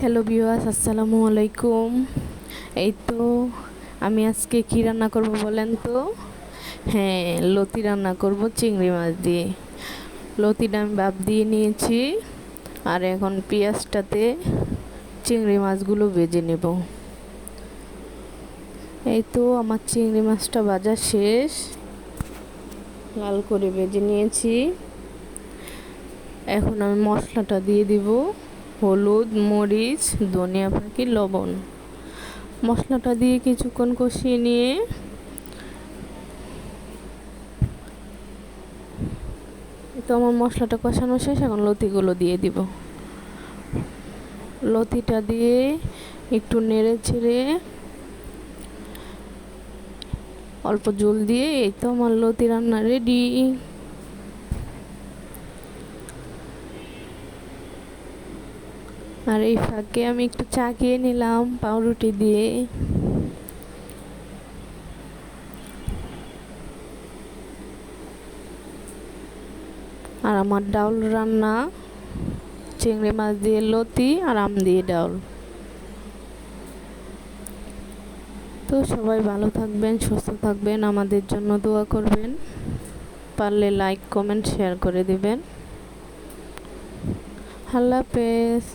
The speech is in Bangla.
হ্যালো ভিউয়ার্স, আসসালামু আলাইকুম। এই তো আমি আজকে কি রান্না করব বলেন তো? হ্যাঁ, লতি রান্না করব চিংড়ি মাছ দিয়ে। লতিটা আমি ভাপ দিয়ে নিয়েছি, আর এখন পেঁয়াজটাতে চিংড়ি মাছগুলো ভেজে নেব। এই তো আমার চিংড়ি মাছটা ভাজা শেষ, লাল করে ভেজে নিয়েছি। এখন আমি মশলাটা দিয়ে দিব: হলুদ, মরিচ, ধনিয়া পাতা, লবণ। মশলাটা দিয়ে কিছুক্ষণ কষিয়ে নিয়ে তো আমার মশলাটা কষানো শেষ। এখন লতিগুলো দিয়ে দিব। লতিটা দিয়ে একটু নেড়ে ছেড়ে অল্প জল দিয়ে এই তো আমার লতি রান্না রেডি। আর এই ফাঁকে আমি একটু চা খেয়ে নিলাম পাউরুটি দিয়ে। আর আমার ডাউল রান্না, চিংড়ি মাছ দিয়ে লতি আর আম দিয়ে ডাউল। তো সবাই ভালো থাকবেন, সুস্থ থাকবেন, আমাদের জন্য দোয়া করবেন। পারলে লাইক, কমেন্ট, শেয়ার করে দিবেন। আল্লাহ হাফেজ।